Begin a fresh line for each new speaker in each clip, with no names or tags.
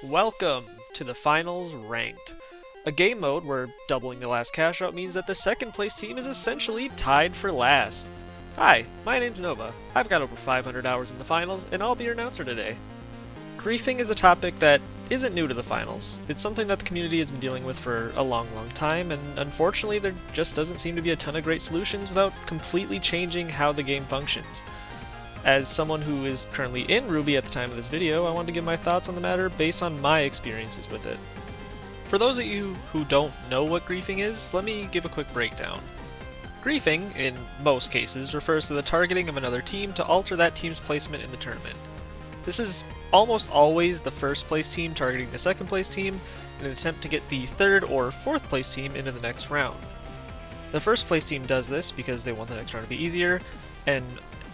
Welcome to the Finals Ranked, a game mode where doubling the last cash out means that the second place team is essentially tied for last. Hi, my name's Nova. I've got over 500 hours in the finals, and I'll be your announcer today. Griefing is a topic that isn't new to the finals. It's something that the community has been dealing with for a long time, and unfortunately there just doesn't seem to be a ton of great solutions without completely changing how the game functions. As someone who is currently in Ruby at the time of this video, I wanted to give my thoughts on the matter based on my experiences with it. For those of you who don't know what griefing is, let me give a quick breakdown. Griefing, in most cases, refers to the targeting of another team to alter that team's placement in the tournament. This is almost always the first place team targeting the second place team in an attempt to get the third or fourth place team into the next round. The first place team does this because they want the next round to be easier, and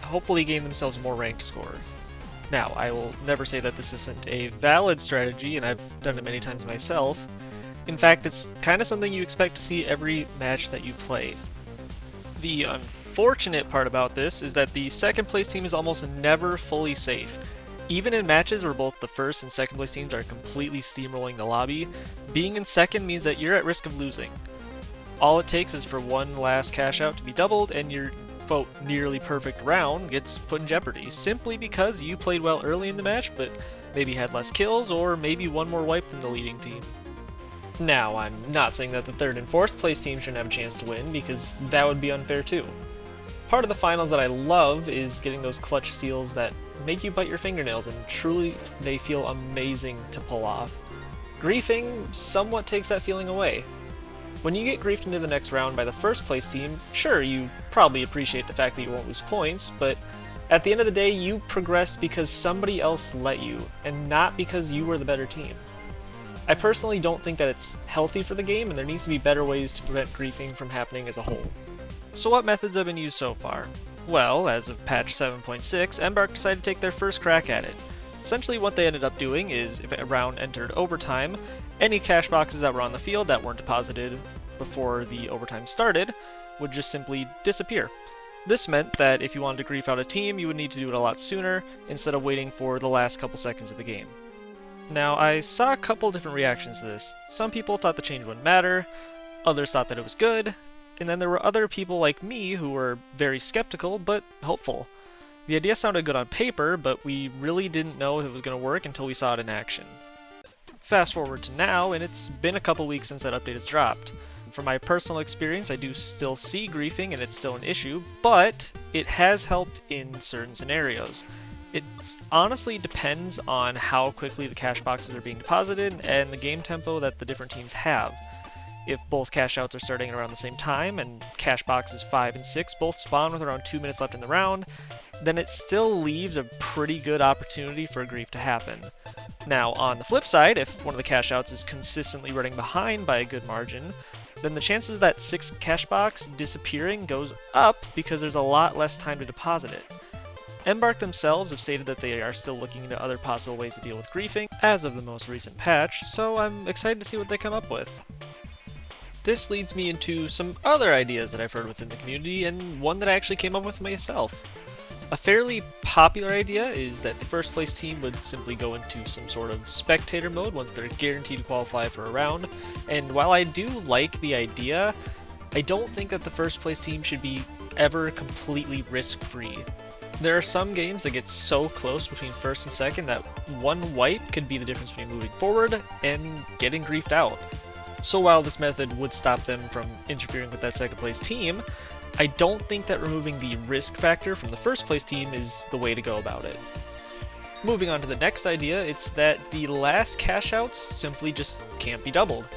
hopefully gain themselves more ranked score. Now, I will never say that this isn't a valid strategy, and I've done it many times myself. In fact, it's kind of something you expect to see every match that you play. The unfortunate part about this is that the second place team is almost never fully safe. Even in matches where both the first and second place teams are completely steamrolling the lobby, being in second means that you're at risk of losing. All it takes is for one last cash out to be doubled, and your quote nearly perfect round gets put in jeopardy simply because you played well early in the match but maybe had less kills or maybe one more wipe than the leading team. Now, I'm not saying that the third and fourth place team shouldn't have a chance to win, because that would be unfair too. Part of the finals that I love is getting those clutch steals that make you bite your fingernails, and truly they feel amazing to pull off. Griefing somewhat takes that feeling away. When you get griefed into the next round by the first place team, sure, you probably appreciate the fact that you won't lose points, but at the end of the day, you progress because somebody else let you, and not because you were the better team. I personally don't think that it's healthy for the game, and there needs to be better ways to prevent griefing from happening as a whole. So what methods have been used so far? Well, as of patch 7.6, Embark decided to take their first crack at it. Essentially what they ended up doing is, if a round entered overtime, any cash boxes that were on the field that weren't deposited before the overtime started would just simply disappear. This meant that if you wanted to grief out a team, you would need to do it a lot sooner instead of waiting for the last couple seconds of the game. Now, I saw a couple different reactions to this. Some people thought the change wouldn't matter, others thought that it was good, and then there were other people like me who were very skeptical but hopeful. The idea sounded good on paper, but we really didn't know if it was going to work until we saw it in action. Fast forward to now, and it's been a couple weeks since that update has dropped. From my personal experience, I do still see griefing and it's still an issue, but it has helped in certain scenarios. It honestly depends on how quickly the cash boxes are being deposited and the game tempo that the different teams have. If both cash outs are starting around the same time and cash boxes 5 and 6 both spawn with around 2 minutes left in the round, then it still leaves a pretty good opportunity for a grief to happen. Now, on the flip side, if one of the cash outs is consistently running behind by a good margin, then the chances of that 6th cash box disappearing goes up because there's a lot less time to deposit it. Embark themselves have stated that they are still looking into other possible ways to deal with griefing as of the most recent patch, so I'm excited to see what they come up with. This leads me into some other ideas that I've heard within the community, and one that I actually came up with myself. A fairly popular idea is that the first place team would simply go into some sort of spectator mode once they're guaranteed to qualify for a round, and while I do like the idea, I don't think that the first place team should be ever completely risk-free. There are some games that get so close between first and second that one wipe could be the difference between moving forward and getting griefed out. So while this method would stop them from interfering with that second place team, I don't think that removing the risk factor from the first place team is the way to go about it. Moving on to the next idea, it's that the last cash outs simply just can't be doubled.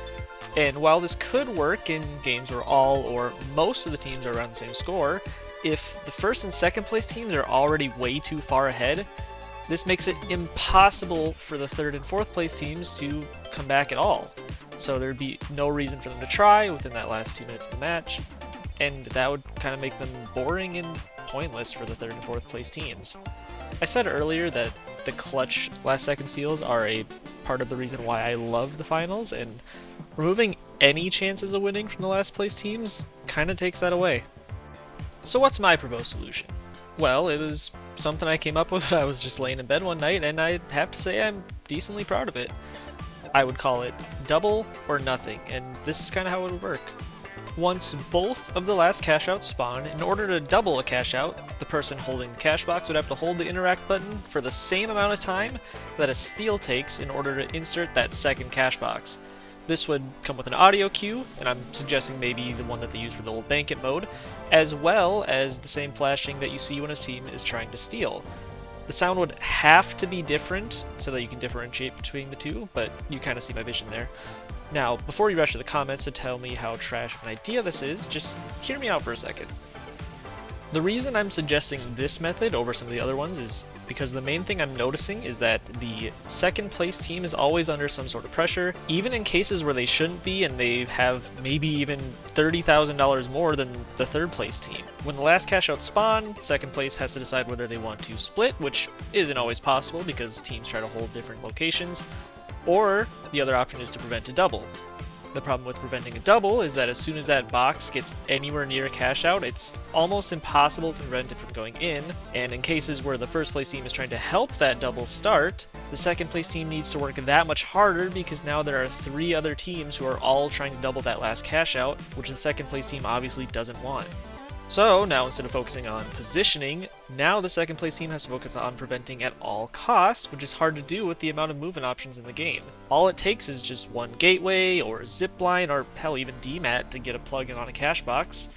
And while this could work in games where all or most of the teams are around the same score, if the first and second place teams are already way too far ahead, this makes it impossible for the third and fourth place teams to come back at all. So there'd be no reason for them to try within that last 2 minutes of the match, and that would kind of make them boring and pointless for the third and fourth place teams. I said earlier that the clutch last second steals are a part of the reason why I love the finals, and removing any chances of winning from the last place teams kind of takes that away. So what's my proposed solution? Well, it was something I came up with when I was just laying in bed one night, and I have to say I'm decently proud of it. I would call it double or nothing, and this is kind of how it would work. Once both of the last cash outs spawn, in order to double a cash out, the person holding the cash box would have to hold the interact button for the same amount of time that a steal takes in order to insert that second cash box. This would come with an audio cue, and I'm suggesting maybe the one that they use for the old banquet mode, as well as the same flashing that you see when a team is trying to steal. The sound would have to be different so that you can differentiate between the two, but you kind of see my vision there. Now, before you rush to the comments to tell me how trash of an idea this is, just hear me out for a second. The reason I'm suggesting this method over some of the other ones is because the main thing I'm noticing is that the second place team is always under some sort of pressure, even in cases where they shouldn't be and they have maybe even $30,000 more than the third place team. When the last cash out spawn, second place has to decide whether they want to split, which isn't always possible because teams try to hold different locations, or the other option is to prevent a double. The problem with preventing a double is that as soon as that box gets anywhere near a cash out, it's almost impossible to prevent it from going in, and in cases where the first place team is trying to help that double start, the second place team needs to work that much harder because now there are 3 other teams who are all trying to double that last cash out, which the second place team obviously doesn't want. So now instead of focusing on positioning, now the second place team has to focus on preventing at all costs, which is hard to do with the amount of movement options in the game. All it takes is just one gateway, or zipline, or hell even DMAT to get a plug-in on a cash box,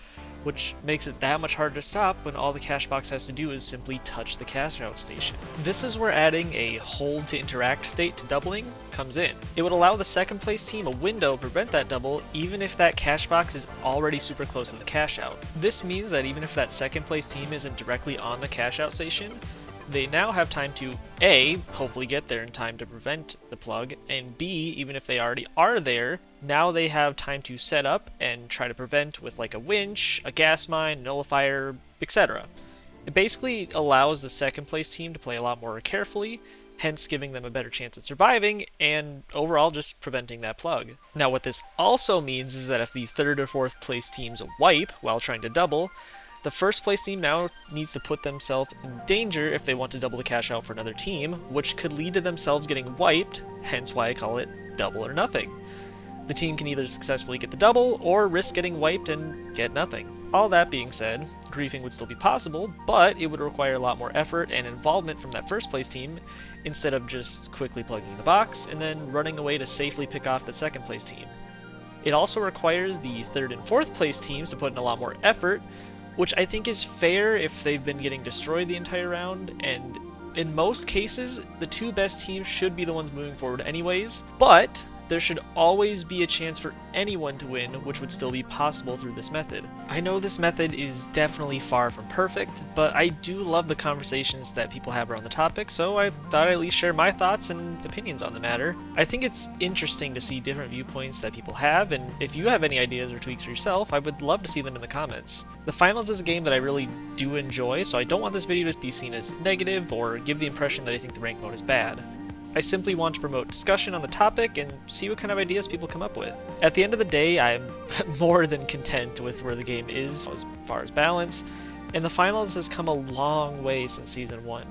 which makes it that much harder to stop when all the cash box has to do is simply touch the cash out station. This is where adding a hold to interact state to doubling comes in. It would allow the second place team a window to prevent that double even if that cash box is already super close to the cash out. This means that even if that second place team isn't directly on the cash out station, they now have time to A, hopefully get there in time to prevent the plug, and B, even if they already are there, now they have time to set up and try to prevent with like a winch, a gas mine, nullifier, etc. It basically allows the second place team to play a lot more carefully, hence giving them a better chance at surviving, and overall just preventing that plug. Now what this also means is that if the third or fourth place teams wipe while trying to double, the first place team now needs to put themselves in danger if they want to double the cash out for another team, which could lead to themselves getting wiped, hence why I call it double or nothing. The team can either successfully get the double or risk getting wiped and get nothing. All that being said, griefing would still be possible, but it would require a lot more effort and involvement from that first place team instead of just quickly plugging the box and then running away to safely pick off the second place team. It also requires the third and fourth place teams to put in a lot more effort, which I think is fair if they've been getting destroyed the entire round, and in most cases, the 2 best teams should be the ones moving forward anyways, but there should always be a chance for anyone to win, which would still be possible through this method. I know this method is definitely far from perfect, but I do love the conversations that people have around the topic, so I thought I'd at least share my thoughts and opinions on the matter. I think it's interesting to see different viewpoints that people have, and if you have any ideas or tweaks for yourself, I would love to see them in the comments. The Finals is a game that I really do enjoy, so I don't want this video to be seen as negative or give the impression that I think the rank mode is bad. I simply want to promote discussion on the topic and see what kind of ideas people come up with. At the end of the day, I'm more than content with where the game is as far as balance, and the Finals has come a long way since Season 1.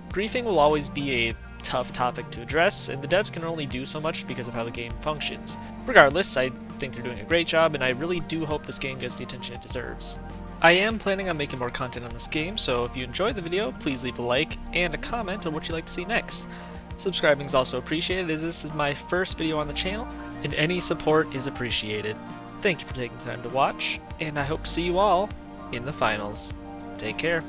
Griefing will always be a tough topic to address, and the devs can only do so much because of how the game functions. Regardless, I think they're doing a great job, and I really do hope this game gets the attention it deserves. I am planning on making more content on this game, so if you enjoyed the video, please leave a like and a comment on what you'd like to see next. Subscribing is also appreciated, as this is my first video on the channel, and any support is appreciated. Thank you for taking the time to watch, and I hope to see you all in the Finals. Take care.